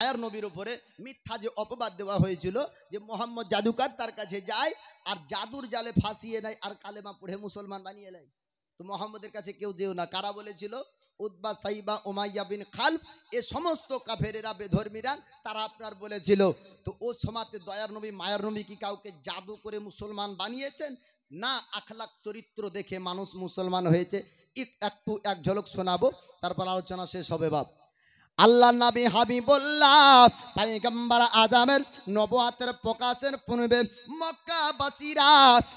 মায়ার নবীর উপরে মিথ্যা যে অপবাদ দেওয়া হয়েছিল যে মোহাম্মদ জাদুকার, তার কাছে যায় আর জাদুর জালে ফাঁসিয়ে নেয় আর কালেমা পড়ে মুসলমান বানিয়ে নেয়। তো মোহাম্মদের কাছে কেউ যেও না। কারা বলেছিল? উতবা, সাইবা, উমাইয়া বিন খালফ, এ সমস্ত কাফেরেরা, বেধর্মীরা, তারা আপনার বলেছিল। তো ও সমাতে দয়ার নবী মায়ার নবী কি কাউকে জাদু করে মুসলমান বানিয়েছেন? না, আখলাক চরিত্র দেখে মানুষ মুসলমান হয়েছে। একটু এক ঝলক শোনাবো, তারপর আলোচনা শেষ হবে। বাপ আল্লাহ নবী হাবিবুল্লাহ পয়গম্বর আজমের নবুয়তের প্রকাশের পূর্বে মক্কাবাসীরা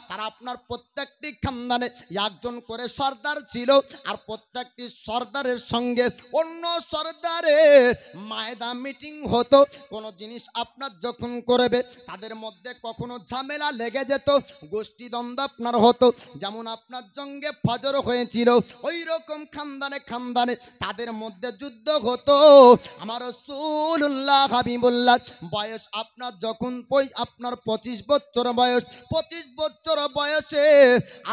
তারা আপনার প্রত্যেকটি খানদানে একজন করে সর্দার ছিল, আর প্রত্যেকটি সর্দারের সঙ্গে অন্য সর্দারের মায়দা মিটিং হতো। কোনো জিনিস আপনার যখন করবে তাদের মধ্যে কখনো ঝামেলা লেগে যেত, গোষ্ঠীদ্বন্দ্ব আপনার হতো। যেমন আপনার জঙ্গে ফজর হয়েছিল, ওই রকম খানদানে খানদানে তাদের মধ্যে যুদ্ধ হতো। আমার রাসূলুল্লাহ হাবিবুল্লাহ বয়স আপনার যখন আপনার 25 বছর বয়স, 25 বছর বয়সে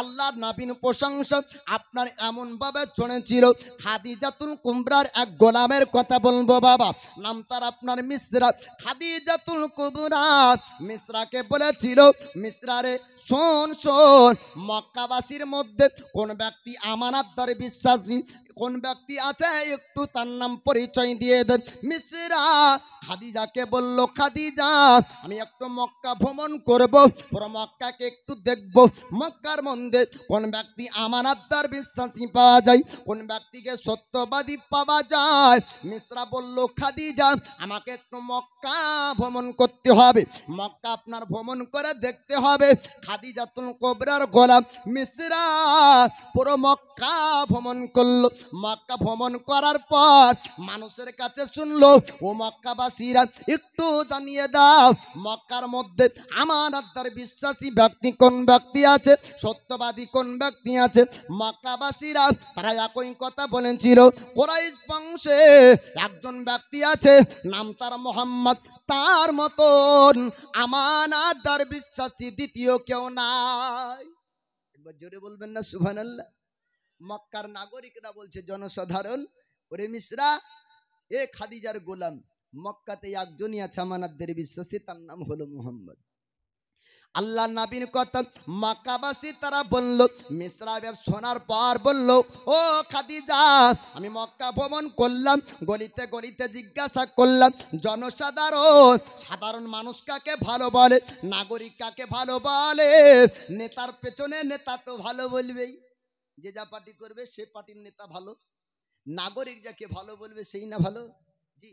আল্লাহর নবীর প্রশংসা আপনার এমন ভাবে চলেছিল। খাদিজাতুল কুবরার এক গোলামের কথা বলবো বাবা, নাম তার আপনার মিসরা। খাদিজাতুল কুবরা মিসরাকে বলেছিল, মিসরা রে শোন শোন, মক্কাবাসীর মধ্যে কোন ব্যক্তি আমানতদার বিশ্বাসী কোন ব্যক্তি আছে একটু তার নাম পরিচয় দিয়ে দেন। মিসরা খাদিজাকে বলল, খাদিজা আমি একটু মক্কা ভ্রমণ করব, পুরো মক্কাকে একটু দেখব। মক্কার মধ্যে কোন ব্যক্তি আমানতদার বিশ্বাসী পাওয়া যায়, কোন ব্যক্তিকে সত্যবাদী পাওয়া যায়। মিসরা বলল, খাদিজা আমাকে একটু মক্কা ভ্রমণ করতে হবে, মক্কা আপনার ভ্রমণ করে দেখতে হবে। খাদিজাতুল কুবরার গোলাম মিসরা পুরো মক্কা ভ্রমণ করলো। মক্কা ভ্রমণ করার পর মানুষের কাছে শুনলো, ও মক্কাবাসীরা একটু জানিয়ে দাও মক্কার মধ্যে আমানতদার বিশ্বাসী ব্যক্তি কোন ব্যক্তি আছে, সত্যবাদী কোন ব্যক্তি আছে। মক্কাবাসীরা তারা একই কথা বলেছিল, কুরাইশ বংশে একজন ব্যক্তি আছে, নাম তার মোহাম্মদ, তার মতন আমানতদার বিশ্বাসী দ্বিতীয় কেউ নাই। একবার জোরে বলবেন না সুবহানাল্লাহ। মক্কার নাগরিকরা বলছে, জনসাধারণ, ওরে মিসরা, এ খাদিজার গোলাম, মক্কাতে একজনই আছে আমানতদার বিশ্বাসী, তার নাম হলো মুহাম্মদ। আল্লাহ নবীর কথা মক্কাবাসী তারা বলল। মিসরা এর শোনার পর বলল, ও খাদিজা আমি মক্কা ভ্রমণ করলাম, গলিতে গলিতে জিজ্ঞাসা করলাম জনসাধারণ, সাধারণ মানুষ কাকে ভালো বলে, নাগরিক কাকে ভালো বলে। নেতার পেছনে নেতা তো ভালো বলবেই, যে যা পার্টি করবে সে পার্টির নেতা ভালো, নাগরিক যাকে ভালো বলবে সেই না ভালো। জি,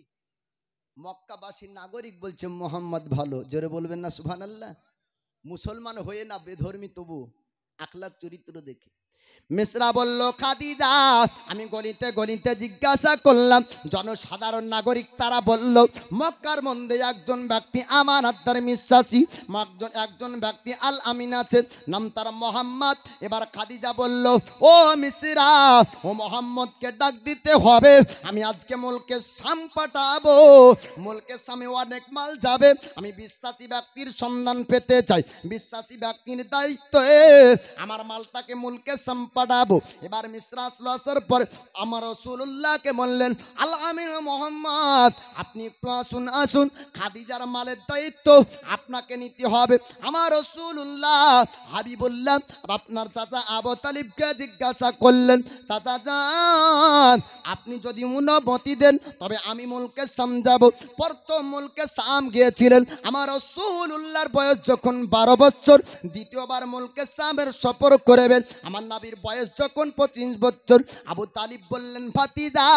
মক্কাবাসী নাগরিক বলছে মোহাম্মদ ভালো, জোরে বলবেন না সুবহানাল্লাহ। মুসলমান হয়ে না বেধর্মী, তবু আখলাক চরিত্র দেখে। মিসরা বলল, খাদিজা আমি গলিতে গলিতে জিজ্ঞাসা করলাম জনসাধারণ নাগরিক, তারা বলল মক্কার মধ্যে একজন ব্যক্তি আমানতদার বিশ্বাসী, একজন ব্যক্তি আল আমিন আছে, নাম তার মোহাম্মদ। এবার খাদিজা বলল, ও মিসরা, ও মোহাম্মদকে ডাক দিতে হবে, আমি আজকে মুলকে শাম পাঠাবো, মুলকে শামে অনেক মাল যাবে, আমি বিশ্বাসী ব্যক্তির সন্ধান পেতে চাই, বিশ্বাসী ব্যক্তির দায়িত্বে আমার মালটাকে মুলকে শাম পাঠাবো। এবার মিসরা আসলো, আসার পর আমার রাসূলুল্লাহকে বললেন, আল আমিন মোহাম্মদ আপনি একটু আসুন আসুন, খাদিজার মালের দায়িত্ব আপনাকে নিতে হবে। আমার রাসূলুল্লাহ হাবিবুল্লাহ আপনার চাচা আবু তালিবকে জিজ্ঞাসা করলেন, চাচা যান আপনি যদি অনুমতি দেন তবে আমি মুলকে শাম যাব। প্রথম মুলকে শাম গিয়েছিলেন আমার রাসূলুল্লাহর বয়স যখন 12 বছর, দ্বিতীয়বার মুলকে শামের সফর করবেন আমার নবীর বয়স যখন 25 বছর। আবু তালিব বললেন, ভাতিজা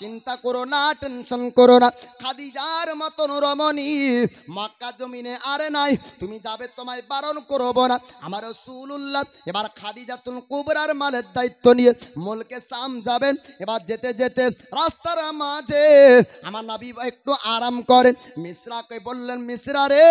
চিন্তা করো না, টেনশন করো না, খাদিজার মতন রমণী মক্কা জমিনে আরে নাই, তুমি যাবে, তোমায় বারণ করব না। আমার রাসূলুল্লাহ এবার খাদিজাতুল কুবরার মালের দায়িত্ব নিয়ে মুলকে শাম যাবেন। এবার যেতে যেতে রাস্তার মাঝে আমার নবী একটু আরাম করেন। মিসরাকে বললেন, মিসরা রে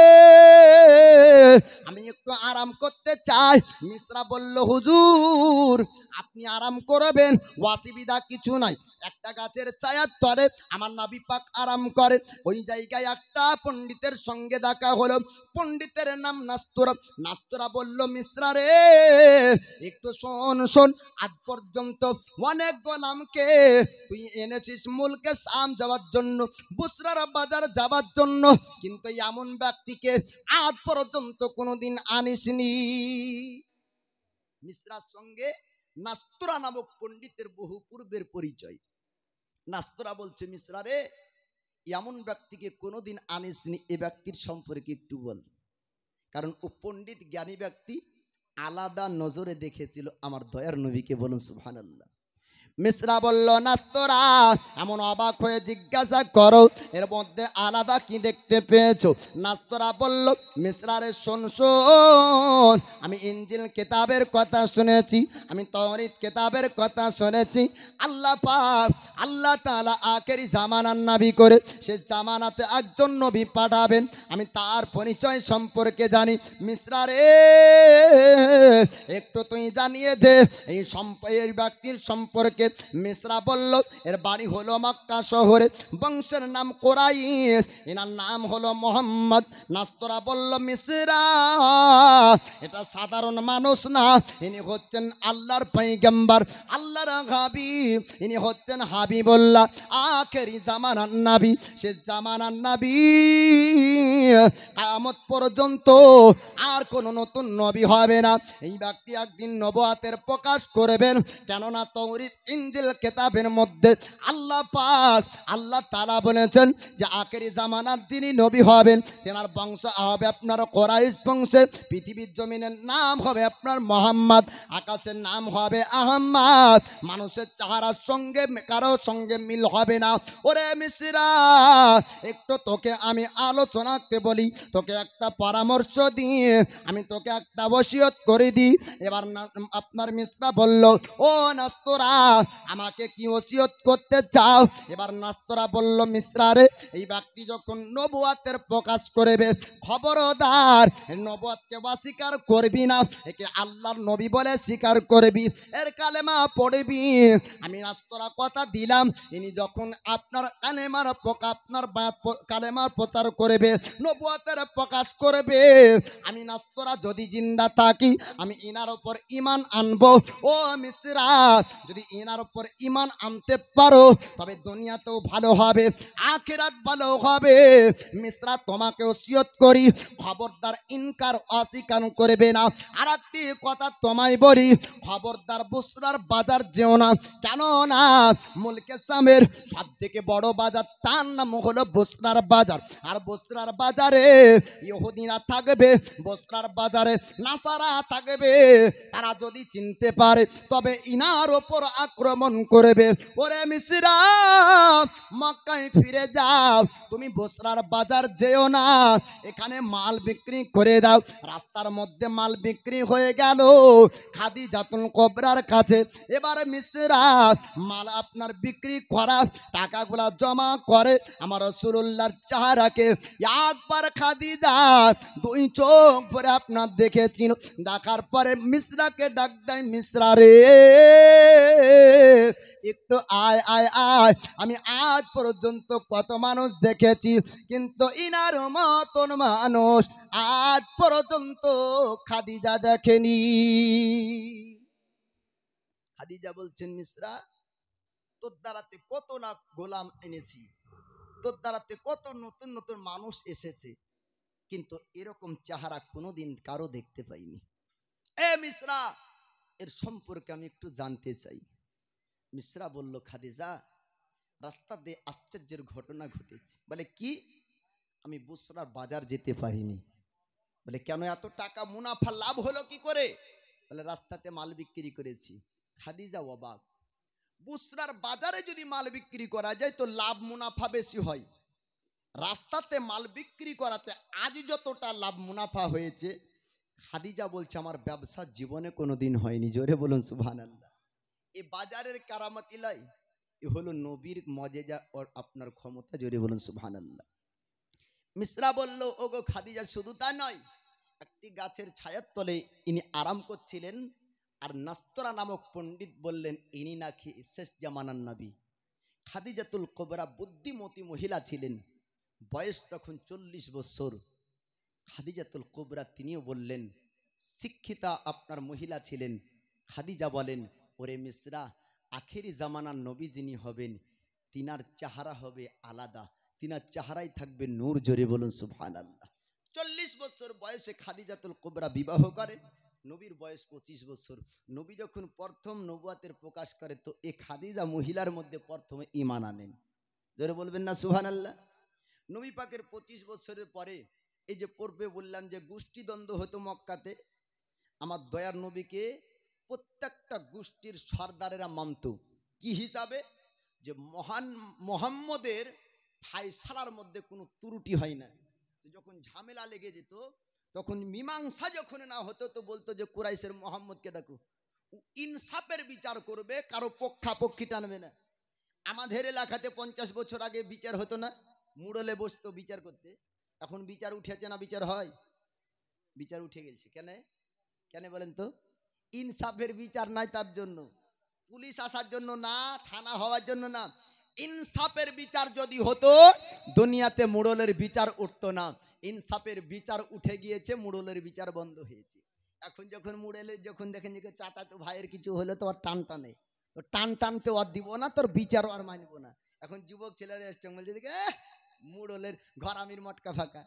আমি একটু আরাম করতে চাই। মিসরা বলল, হুজুর হুজুর আপনি আরাম করবেন, অসুবিধা কিছু নাই। একটা গাছের ছায়ার তলে আমার নবী পাক আরাম করে। ওই জায়গায় একটা পণ্ডিতের সঙ্গে দেখা হলো। পণ্ডিতের নাম নাস্তরা। নাস্তরা বলল, মিশ্রা রে একটু শোন শোন, আজ পর্যন্ত অনেক গোলামকে তুই এনেছিস মুলকে শাম যাওয়ার জন্য, বুসরার বাজার যাওয়ার জন্য, কিন্তু এমন ব্যক্তিকে আজ পর্যন্ত কোনোদিন আনিসনি। মিশ্রার সঙ্গে নাস্তরা নামক পণ্ডিতের বহু পূর্বের পরিচয়। নাস্তরা বলছে, মিশ্রা রে এমন ব্যক্তিকে কোনোদিন আনিসনি, এ ব্যক্তির সম্পর্কে একটু বল। কারণ ও পণ্ডিত জ্ঞানী ব্যক্তি আলাদা নজরে দেখেছিল আমার দয়ার নবীকে। বলুন সুবহানাল্লাহ। মিশ্রা বলল, নাস্তরা এমন অবাক হয়ে জিজ্ঞাসা করো এর মধ্যে আলাদা কি দেখতে পেয়েছো? নাস্তরা বলল, মিশ্রা রে শোন শোন, আমি ইনজিল কিতাবের কথা শুনেছি, আমি তাওরাত কিতাবের কথা শুনেছি। আল্লাহ পাক আল্লাহ তাআলা আখেরি জামানার নবী করে সে জামানাতে একজন নবী পাঠাবেন, আমি তার পরিচয় সম্পর্কে জানি। মিশ্রা রে একটু তুই জানিয়ে দে এই ব্যক্তির সম্পর্কে। মিশ্রা বলল, এর বাড়ি হলো মক্কা শহরে, বংশের নাম কুরাইশ, এনার নাম হলো মোহাম্মদ। নাস্তরা বলল, মিশ্রা এটা সাধারণ মানুষ না, ইনি হচ্ছেন আল্লাহর পয়গম্বর, আল্লাহর হাবিব, ইনি হচ্ছেন হাবিবুল্লাহ, আখেরি জামানার নবী। সে জামানার নবী কিয়ামত পর্যন্ত আর কোন নতুন নবী হবে না। এই ব্যক্তি একদিন নবুয়াতের প্রকাশ করবেন, কেননা তাওরাত ইনজিল কিতাবের মধ্যে আল্লাহ পাক আল্লাহ তাআলা বলেছেন যে আখেরি জামানার যিনি নবী হবেন তেনার বংশ হবে আপনার কুরাইশ বংশে, পৃথিবীর জমিনের নাম হবে আপনার মোহাম্মদ, আকাশের নাম হবে আহমদ, মানুষের চেহারার সঙ্গে কারো সঙ্গে মিল হবে না। ওরে মিশ্রা একটু তোকে আমি আলোচনাতে বলি, তোকে একটা পরামর্শ দিয়ে আমি তোকে একটা ওসিয়ত করে দিই। এবার আপনার মিশ্রা বলল, ও নাস্তরা আমাকে কি ওসিয়ত করতে চাও? এবার নাস্তরা বলল, মিশ্রা রে এই ব্যক্তি যখন নবুয়াতের প্রকাশ করবে, খবরদার নবুয়াতকে অস্বীকার করবি না, একে আল্লাহর নবী বলে স্বীকার করবি, এর কালেমা পড়বি। আমি নাস্তরা কথা দিলাম, ইনি যখন আপনার কালেমার প্রচার করবে, নবুয়াতের প্রকাশ করবে, আমি নাস্তরা যদি জিন্দা থাকি আমি ইনার উপর ঈমান আনবো। ও মিশ্রা যদি ইনার উপর ঈমান আনতে পারো তবে দুনিয়াতেও ভালো হবে, আখিরাত ভালো হবে। মিশ্রা তোমাকে ওসিয়ত করি, খবরদার ইনকার অস্বীকার করবে না। আর একটি কথা তোমায় বলি, খবরদার বুসরার বাজার যেও না, কেন না মুলকে শামের সব থেকে বড় বাজার তার নাম হলো বুসরার বাজার। আর বুসরার বাজারে ইহুদিরা থাকবে, বুসরার বাজারে নাসারা থাকবে, তারা যদি চিনতে পারে তবে ইনার ওপর আক্রমণ করবে। ওরে মিশ্রা মক্কায় ফিরে যাও, তুমি বুসরার বাজার যেও না, এখানে মাল বিক্রি করে দাও। রাস্তার মধ্যে মাল বিক্রি হয়ে গেল খাদিজাতুল কুবরার কাছে। এবারে মিশ্রা মাল আপনার বিক্রি করা টাকাগুলা জমা করে আমার রাসূলুল্লাহর চেহারাকে একবার খাদিজা দুই চোখ ভরে আপনার দেখেছিল, দেখার পরে মিশ্রাকে ডাক দেয়, মিশ্রা রে একটু আয় আয় আয়, আমি আজ পর্যন্ত কত মানুষ দেখেছি কিন্তু ইনার মতন মানুষ আজ পর্যন্ত খাদিজা দেখেনি। খাদিজা বলছেন, মিশ্রা তোর দ্বারাতে কত না গোলাম এনেছি, তোর দ্বারাতে কত নতুন নতুন মানুষ এসেছে, কিন্তু এরকম চেহারা কোনোদিন কারো দেখতে পাইনি। এ মিশ্রা এর সম্পর্কে আমি একটু জানতে চাই। মিশ্রা বলল, খাদিজা রাস্তা দিয়ে আশ্চর্যের ঘটনা ঘটেছে। বলে কি? আমি বুসরার বাজার যেতে পারিনি। বলে কেন? এত টাকা মুনাফা লাভ হলো কি করে? বলে রাস্তাতে মাল বিক্রি করেছি। খাদিজা অবাক, বুসরার বাজারে যদি মাল বিক্রি করা যায় তো লাভ মুনাফা বেশি হয়, রাস্তাতে মাল বিক্রি করাতে আজ যতটা লাভ মুনাফা হয়েছে, খাদিজা বলছে আমার ব্যবসা জীবনে কোনোদিন হয়নি। জোরে বলুন সুবহানাল্লাহ। এই বাজারের কারামত ইলাই, এ হলো নবীর মজেজা আর আপনার ক্ষমতা। জোরে বলুন সুবহানাল্লাহ। মিশ্রা বলল, ওগো খাদিজা শুধু তা নয়, একটি গাছের ছায়ার তলে ইনি আরাম করছিলেন, আর নাস্তরা নামক পণ্ডিত বললেন ইনি নাকি শেষ জামানার নবী। খাদিজাতুল কুবরা বুদ্ধিমতী মহিলা ছিলেন, বয়স তখন 40 বছর। খাদিজাতুল কুবরা তিনিও বললেন, শিক্ষিতা আপনার মহিলা ছিলেন। খাদিজা বলেন, ওরে মিসরা, আখেরি জামানার নবী যিনি হবেন তিনার চেহারা হবে আলাদা, তিনার চেহারাই থাকবে নূর। জোরে বলুন সুবহানাল্লাহ। 40 বছর বয়সে খাদিজাতুল কুবরা বিবাহ করেন। নবীর বয়স 25 বছর। নবী যখন প্রথম নবুয়াতের প্রকাশ করে তো এই খাদিজা মহিলার মধ্যে প্রথমে ঈমান আনেন। জোরে বলবেন না সুবহানাল্লাহ। নবী পাকের 25 বছরের পরে এই যে পূর্বে বললাম যে গোষ্ঠীদ্বন্দ্ব হতো মক্কাতে, আমার দয়ার নবীকে প্রত্যেকটা গোষ্ঠীর সর্দারেরা মানত। কি হিসাবে? যে মহান মোহাম্মদের ফায়সালার মধ্যে কোনো ত্রুটি হয় না। যখন ঝামেলা লেগে যেত, তখন মীমাংসা যখন না হতো তো বলতো যে কুরাইশের মোহাম্মদকে ডাকো, ইনসাফের বিচার করবে, কারো পক্ষাপক্ষি টানবে না। আমাদের এলাকাতে 50 বছর আগে বিচার হতো না, মুড়লে বসতো বিচার করতে। এখন বিচার উঠেছে না বিচার হয়? বিচার উঠে গেছে। কেন কেন বলেন তো? ইনসাফের বিচার নাই, তার জন্য। পুলিশ আসার জন্য না, থানা হওয়ার জন্য না। ইনসাফের বিচার যদি হতো দুনিয়াতে মুড়লের বিচার উঠতো না। ইনসাফের বিচার উঠে গিয়েছে, মুড়লের বিচার বন্ধ হয়েছে। এখন যখন মুড়লের যখন দেখেন যে চাচা তো ভাইয়ের কিছু হলে তো আর টান টানে, তো টান টানতে আর দিব না, তোর বিচারও আর মানব না। এখন যুবক ছেলেরা এসছে বলছে দেখে মুড়লের ঘর আমির মটকা ফাঁকা,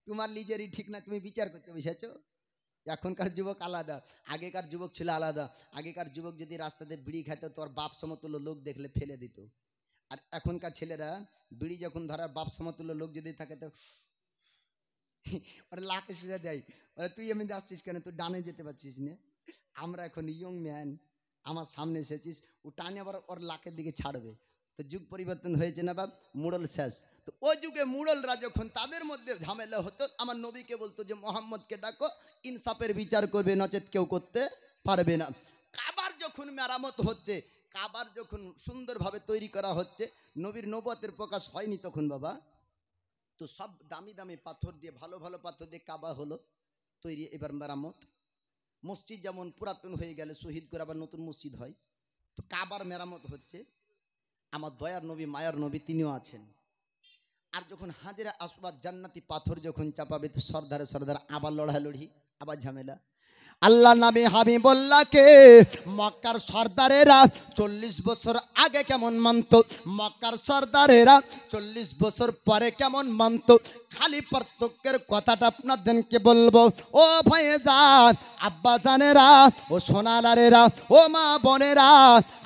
তোমার নিজেরই ঠিক না, তুমি বিচার করতে বসেছো। এখনকার যুবক আলাদা, আগেকার যুবক ছিল আলাদা। আগেকার যুবক যদি রাস্তাতে বিড়ি খাইতো তোর বাপ সমতুল্য লোক দেখলে ফেলে দিত। আর এখনকার ছেলেরা বিড়ি যখন ধরা বাপ সমতুল্য লোক যদি থাকে তো ওরা লাখে সুজা দেয়, তুই এমনি আসছিস কেন, তুই ডানে যেতে পারছিস না। আমরা এখন ইয়ং ম্যান, আমার সামনে এসেছিস, ও টানে আবার ওর লাখের দিকে ছাড়বে। তো যুগ পরিবর্তন হয়েছে না বাপ, মুড়ল শেষ। তো ওই যুগে মুড়লরা যখন তাদের মধ্যে ঝামেলা হতো, আমার নবীকে বলতো যে মোহাম্মদকে ডাকো, ইনসাফের বিচার করবে, নচেত কেউ করতে পারবে না। কাবার যখন মেরামত হচ্ছে, কাবার যখন সুন্দরভাবে তৈরি করা হচ্ছে, নবীর নবুয়তের প্রকাশ হয়নি তখন বাবা। তো সব দামি দামি পাথর দিয়ে, ভালো ভালো পাথর দিয়ে কাবা হলো তৈরি। এবার মেরামত, মসজিদ যেমন পুরাতন হয়ে গেলে শহীদ করে আবার নতুন মসজিদ হয়, তো কাবার মেরামত হচ্ছে। আমার দয়ার নবী, মায়ার নবী তিনিও আছেন। আর যখন হাজেরা আসওয়াদ জান্নাতি পাথর যখন চাপাবে, তো সর্দারে সর্দার আবার লড়ালড়ি, আবার ঝামেলা। আল্লাহ নবী হাবিবুল্লাহকে মক্কার সর্দারেরা 40 বছর আগে কেমন মানত, মক্কার সর্দারেরা 40 বছর পরে কেমন মানত, খালি পার্থক্যের কথাটা আপনাদেরকে বলবো। ও ভাইজান, আব্বা জানেরা, ও সোনালারেরা, ও মা বোনেরা,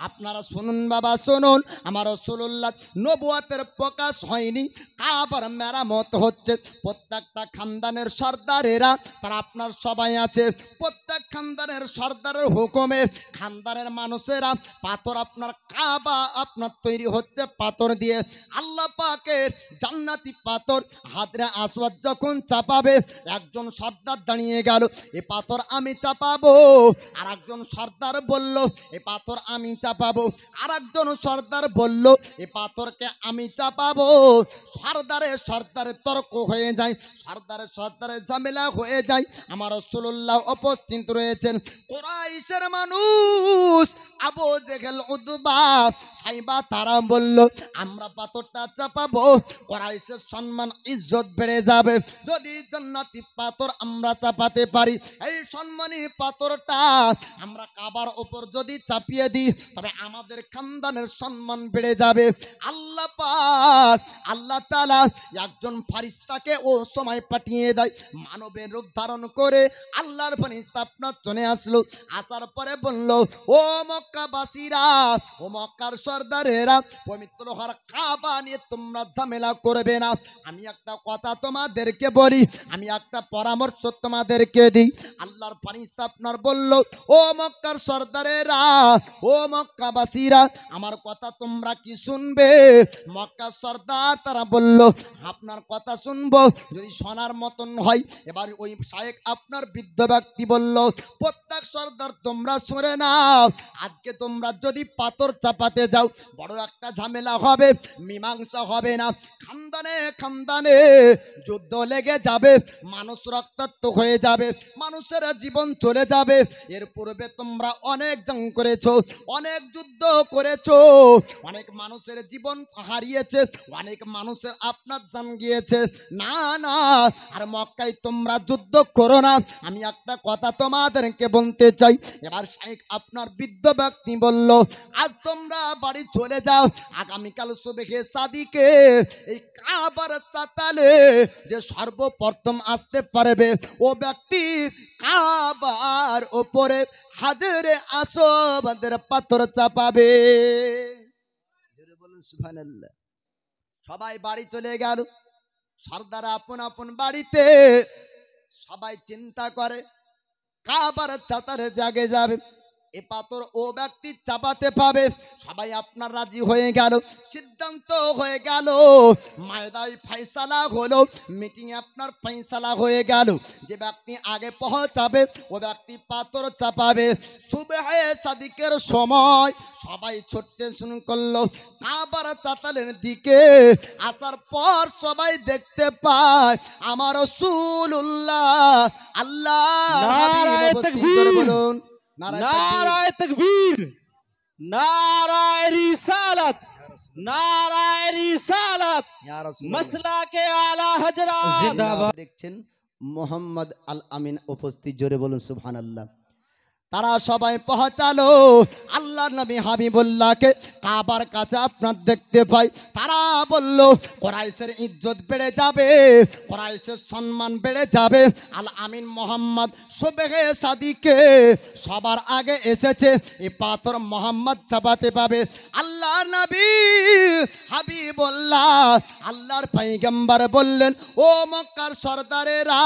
আপনারা শুনুন বাবা, শুনুন। আমার রাসূলুল্লাহ নবুয়তের প্রকাশ হয়নি, কাবার মেরামত হচ্ছে। প্রত্যেকটা খানদানের সর্দারেরা তারা আপনার সবাই আছে, প্রত্যেক খানদানের সর্দারের হুকুমে খানদানের মানুষেরা পাথর, আপনার কাবা আপনার তৈরি হচ্ছে পাথর দিয়ে। আল্লাহ পাকের জান্নাতি পাথর হাজরা আসওয়াদ যখন চাপাবে, একজন সর্দার দাঁড়িয়ে গেল, এ পাথর আমি চাপাবো। আর একজন সর্দার বলল, এ পাথর আমি চাপাবো। আর একজন সর্দার বলল, এ পাথরকে আমি চাপাবো। সর্দারের তর্ক হয়ে যায়, সর্দারের ঝামেলা হয়ে যায়। আমার রাসূলুল্লাহ উপস্থিত রয়েছেন। কুরাইশের মানুষ আবু জেহেল, উতবা, সাইবা তারা বলল, আমরা পাথরটা চাপাবো, কুরাইশের সম্মান ইজ্জত বেড়ে যাবে যদি জান্নাতি পাথর আমরা চাপাতে পারি। এই সম্মানী পাথরটা আমরা কাবার উপর যদি চাপিয়ে দিই, তবে আমাদের খানদানের সম্মান বেড়ে যাবে। আল্লাহ পাক, আল্লাহ তাআলা একজন ফেরেশতাকে ও সময় পাঠিয়ে দেয়, মানবের রূপ ধারণ করে আল্লাহর ফেরেশতা আপনার চলে আসলো। আসার পরে বলল, ও মক্কাবাসীরা, ও মক্কার সর্দারেরা, পবিত্র ঘর কাবা নিয়ে তোমরা ঝামেলা করবে না। আমি একটা কথা তোমাদেরকে বলি, আমি একটা পরামর্শ তোমাদেরকে দিই। আল্লাহর ফেরেশতা আপনার বলল, ও মক্কার সর্দারেরা, ও মক্কাবাসীরা, আমার কথা তোমরা কি শুনবে? মক্কার সর্দার তারা বলল, আপনার কথা শুনবো যদি শোনার মতন হয়। এবার ওই শায়েখ আপনার বৃদ্ধ ব্যক্তি বলল, প্রত্যেক সর্দার তোমরা শুনে নাও, আজ আজকে তোমরা যদি পাথর চাপাতে যাও বড় একটা ঝামেলা হবে, মীমাংসা হবে না, খানদানে খানদানে যুদ্ধ লেগে যাবে, মানুষ রক্তাক্ত হয়ে যাবে, মানুষের জীবন চলে যাবে। এর পূর্বে তোমরা অনেক জং করেছো, অনেক যুদ্ধ করেছো, অনেক মানুষের জীবন হারিয়েছে, অনেক মানুষের আপনার জান গিয়েছে। না না, আর মক্কায় তোমরা যুদ্ধ করো না। আমি একটা কথা তোমাদেরকে বলতে চাই। এবার শাইখ আপনার বৃদ্ধ ব্যক্তি বলল, আজ তোমরা বাড়ি চলে যাও, আগামীকাল সুবহে সাদিকে এই কাবার চাতালে যে সর্বপ্রথম আসতে পারবে ও ব্যক্তি কাবার ওপরে হাজরে আসওয়াদের পাথর চাপাবে। জোরে বলুন সুবহানাল্লাহ। সবাই বাড়ি চলে গেল, সর্দার আপন আপন বাড়িতে। সবাই চিন্তা করে কাবার চাতারে জাগে যাবে, এ পাথর ও ব্যক্তি চাপাতে পাবে। সবাই আপনার রাজি হয়ে গেল, সিদ্ধান্ত হয়ে গেল, ময়দানে ফয়সালা হলো, মিটিং এ আপনার ফয়সালা হয়ে গেল। যে ব্যক্তি আগে পৌঁছাবে ও ব্যক্তি পাথর চাপাবে। সুবহে সাদিকের সময় সবাই ছুটতে শুরু করলো কাবার চাতালের দিকে। আসার পর সবাই দেখতে পায় আমার রাসূলুল্লাহ আল্লাহর হাবিব উপস্থিত। বলুন নারায়ে তাকবীর, নারায়ে রিসালাত, নারায়ে রিসালাত, মাসলাকে আলা হযরত জিন্দাবাদ। দেখছেন মোহাম্মদ আল আমিন উপস্থিত। জোরে বলুন সুবহানাল্লাহ। তারা সবাই পৌঁছালো আল্লাহর নবী হাবিবুল্লাহকে কাবার কাছে আপনার দেখতে পাই। তারা বলল কুরাইশের ইজ্জত বেড়ে যাবে, কুরাইশের সম্মান বেড়ে যাবে। আল আমিন মোহাম্মদ সুবহে সাদিকে সবার আগে এসেছে, এই পাথর মোহাম্মদ চাপাতে পাবে। আল্লাহর নবী হাবিবুল্লাহ আল্লাহর পয়গম্বর বললেন, ও মক্কার সরদারেরা,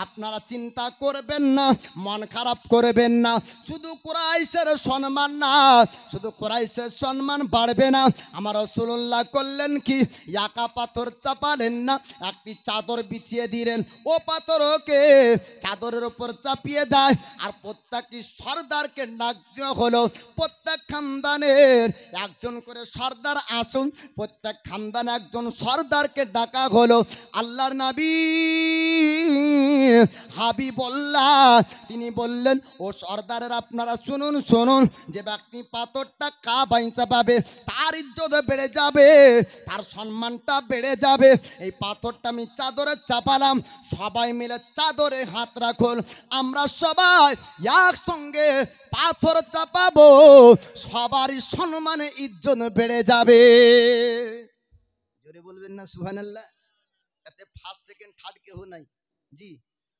আপনারা চিন্তা করবেন না, মন খারাপ করবেন না। শুধু কুরাইশের সম্মান না, শুধু কুরাইশের সম্মান বাড়বে না, আমার রাসূলুল্লাহ করলেন কি, একা পাথর চাপালেন না, একটি চাদর বিছিয়ে দিলেন। ও পাথরকে চাদরের উপর চাপিয়ে দেয়, আর প্রত্যেকটি সর্দারকে ডাক দেওয়া হলো। প্রত্যেক খানদানের একজন করে সর্দার আসুন, প্রত্যেক খানদানে একজন সর্দারকে ডাকা হলো। আল্লাহর নবী হাবিবুল্লাহ তিনি বললেন, ও সর্দারের আপনারা শুনুন শুনুন, যে ব্যক্তি পাথরটা কাবায় চাপাবে তার ইজ্জত বেড়ে যাবে, তার সম্মানটা বেড়ে যাবে। এই পাথরটা আমি চাদরে চাপালাম, সবাই মিলে চাদরে হাত রাখুন, আমরা সবাই একসঙ্গে পাথর চাপাবো, সবারই সম্মানে ইজ্জত বেড়ে যাবে। জোরে বলবেন না সুবহানাল্লাহ। এতে ফার্স্ট সেকেন্ড থার্ড কেউ নাই। জি,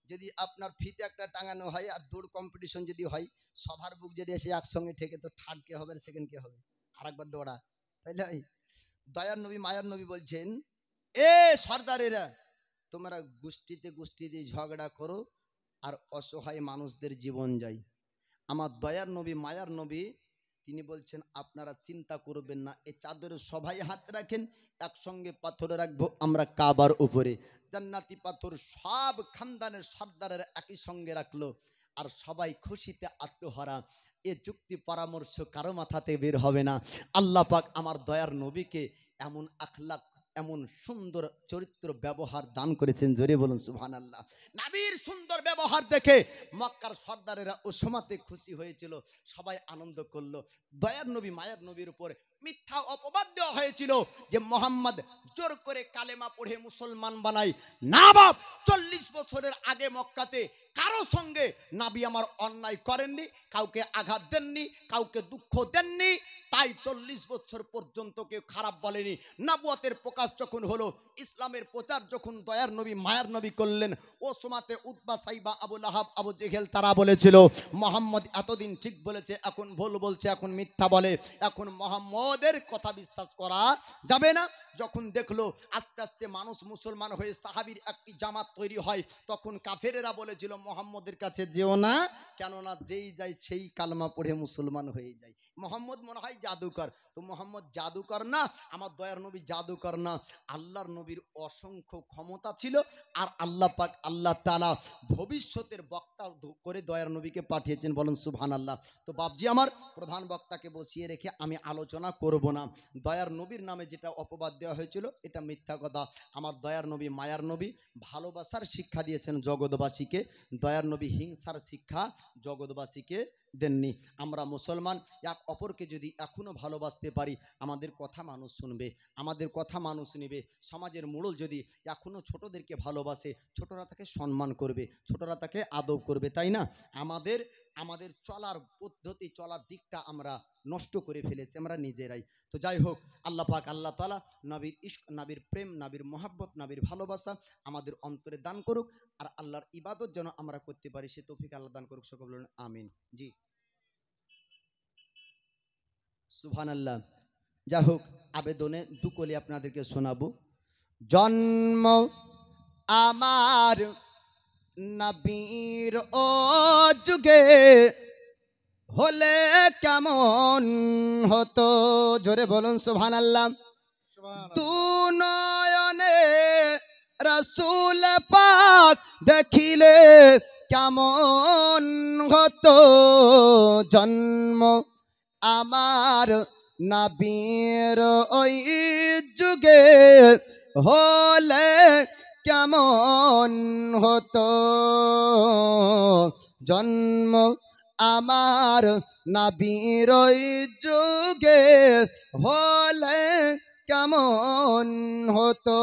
যদি আপনার ফিতে একটা টাঙানো হয় আর দৌড় কম্পিটিশন যদি হয়, সবার বুক যদি এসে একসঙ্গে ঠেকে, তো থার্ড কে হবে, সেকেন্ড কে হবে? আরেকবার দৌড়া, তাইলে দয়ার নবী মায়ার নবী বলছেন, এ সর্দারেরা, তোমরা গোষ্ঠীতে ঝগড়া করো আর অসহায় মানুষদের জীবন যায়। আমার দয়ার নবী মায়ার নবী তিনি বলছেন, আপনারা চিন্তা করবেন না, এই চাদরে সবাই হাত রাখেন, একসঙ্গে পাথরে রাখবো আমরা কাবার উপরে। জান্নাতি পাথর সব খানদানের সর্দারের একই সঙ্গে রাখলো, আর সবাই খুশিতে আত্মহারা। এ যুক্তি পরামর্শ কারো মাথাতে বের হবে না। আল্লাহ পাক আমার দয়ার নবীকে এমন আখলাক, এমন সুন্দর চরিত্র ব্যবহার দান করেছেন। জোরে বলুন সুবহানাল্লাহ। নবীর সুন্দর ব্যবহার দেখে মক্কার সর্দারেরা ও সমাতে খুশি হয়েছিল, সবাই আনন্দ করলো। দয়ার নবী মায়ার নবীর উপর মিথ্যা অপবাদ দেওয়া হয়েছিল যে মোহাম্মদ জোর করে কালেমা পড়ে মুসলমান বানাই। না বাপ, 40 বছরের আগে মক্কাতে কারো সঙ্গে নবী আমার অন্যায় করেননি, কাউকে আঘাত দেননি, কাউকে দুঃখ দেননি, তাই 40 বছর পর্যন্ত কেউ খারাপ বলেনি। নবুয়তের প্রকাশ যখন হলো, ইসলামের প্রচার যখন দয়ার নবী মায়ার নবী করলেন, ও সমাতে উতবা সাইবা আবু লাহাব আবু জেহেল তারা বলেছিল মোহাম্মদ এতদিন ঠিক বলেছে, এখন ভুল বলছে, এখন মিথ্যা বলে, এখন মোহাম্মদ ওদের কথা বিশ্বাস করা যাবে না। যখন দেখলো আস্তে আস্তে মানুষ মুসলমান হয়ে সাহাবীর একটি জামাত তৈরি হয়, তখন কাফেরেরা বলেছিল মোহাম্মদের কাছে যেও না, কেননা যেই যায় সেই কালমা পড়ে মুসলমান হয়ে যায়। মোহাম্মদ মনে হয় জাদুকর, তো মোহাম্মদ জাদুকর না, আমার দয়ার নবী জাদুকর না। আল্লাহর নবীর অসংখ্য ক্ষমতা ছিল, আর আল্লাহ পাক আল্লাহ তাআলা ভবিষ্যতের বক্তা করে দয়ার নবীকে পাঠিয়েছেন, বলেন সুবহানাল্লাহ। তো বাপজি আমার প্রধান বক্তাকে বসিয়ে রেখে আমি আলোচনা করব না। দয়ার নবীর নামে যেটা অপবাদ দেওয়া হয়েছিল এটা মিথ্যা কথা। আমার দয়ার নবী মায়ার নবী, ভালোবাসার শিক্ষা দিয়েছেন জগৎবাসীকে। দয়ার নবী হিংসার শিক্ষা জগৎবাসীকে দেননি। আমরা মুসলমান এক অপরকে যদি এখনো ভালোবাসতে পারি, আমাদের কথা মানুষ শুনবে, আমাদের কথা মানুষ নেবে। সমাজের মোড়ল যদি এখনো ছোটদেরকে ভালোবাসে, ছোটরা তাকে সম্মান করবে, ছোটরা তাকে আদব করবে, তাই না? আমাদের চলার পদ্ধতি, চলার দিকটা আমরা নষ্ট করে ফেলেছি আমরা নিজেরাই। তো যাই হোক, আল্লাহ পাক আল্লাহ তাআলা নবীর ইশক, নবীর প্রেম, নবীর মহব্বত, নবীর ভালোবাসা আমাদের অন্তরে দান করুক, আর আল্লাহর ইবাদত যেন আমরা করতে পারি সে তৌফিক আল্লাহ দান করুক। সকলে বলুন আমিন। জি সুবহানাল্লাহ। যাই হোক, আবেদনে দুকলি আপনাদেরকে শোনাবো। জন্ম আমার নবীর ও যুগে হলে কেমন হতো, জোরে বলুন সুবহানাল্লাহ। তু নয়নে রাসূল পাক দেখিলে কেমন হতো, জন্ম আমার নবীর ওই যুগে হলে কেমন হতো, জন্ম আমার নবীর ওই যুগে হলে কেমন হতো।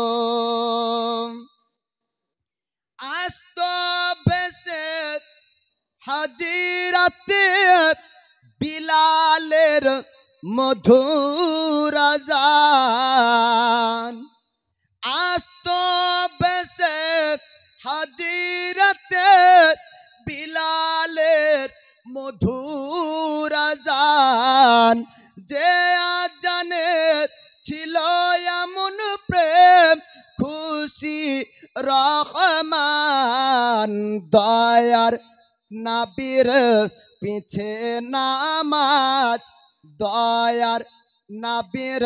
আসতো বেশে হাজিরাতে বিলালের মধুর আযান, আসতো বেশে হাজিরাতে বিলালের মধুর আযান, যে আযানে ছিল এমন প্রেম খুশি রহমান, দয়ার নবীর পিছে নামাজ, দয়ার নবীর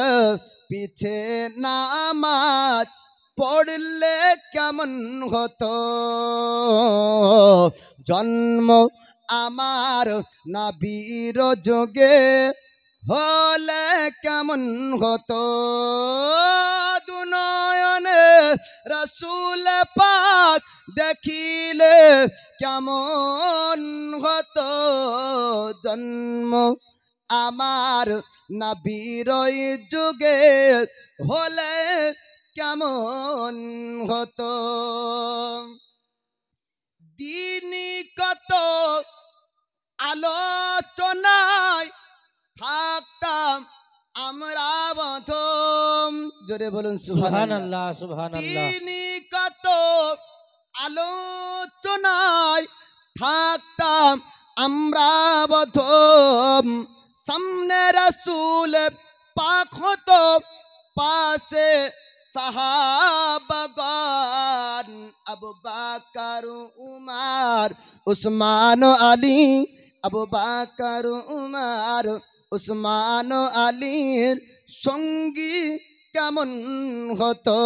পিছে নামাজ পড়লে কেমন হতো, জন্ম আমার নবীর যুগে হলে কেমন হতো। দুনয়নে রাসূল পাক দেখিলে কেমন হতো, জন্ম আমার নবীর যুগে হলে কেমন হতো। দিনই কত আলোচনায় থাকতাম আমরা প্রথম, জোরে বলুন সুবহানাল্লাহ সুবহানাল্লাহ। দিনই কত আলোচনায় থাকতাম আমরা প্রথম, সামনে রাসূল পাক হতো পাশে সাহাবাগণ, আবু বকর উমর উসমান আলী, আবু বকর উমর উসমান আলীর সঙ্গী কেমন হতো,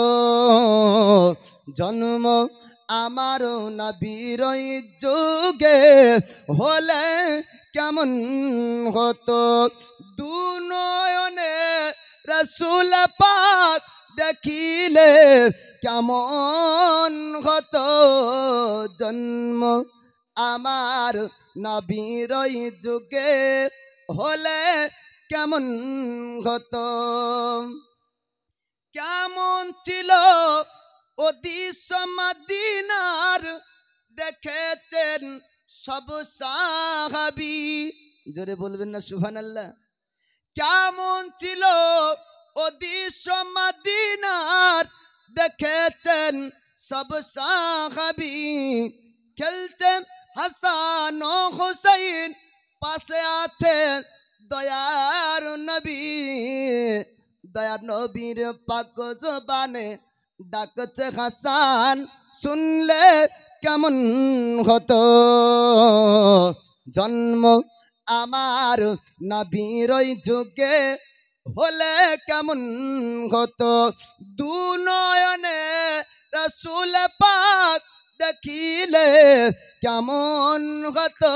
জন্ম আমার নবীর যুগে হলে কেমন হতো। দুনয়নে রাসূল পাক দেখিলে কেমন হতো, জন্ম আমার নবীর যুগে হলে কেমন হতো। কেমন ছিল ও দৃশ্য মদিনার দেখেছেন সব সাহাবী, জোরে বলবেন না সুবহানাল্লাহ। কেমন ছিল ও দৃশ্য মদিনার দেখেছেন সব সাহাবী, খেলছেন হাসান ও হুসাইন, পাশে আছে দয়ার নবী, দয়ার নবীর পাক জবানে ডাকছে হাসান, শুনলে কেমন হতো জন্ম আমার নবীর ওই যুগে, হলে কেমন হতো দু নয়নে রাসূল পাক দেখিলে কেমন হতো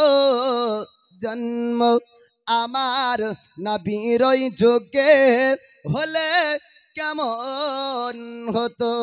জন্ম আমার নবীর ওই যুগে, হলে কেমন হতো।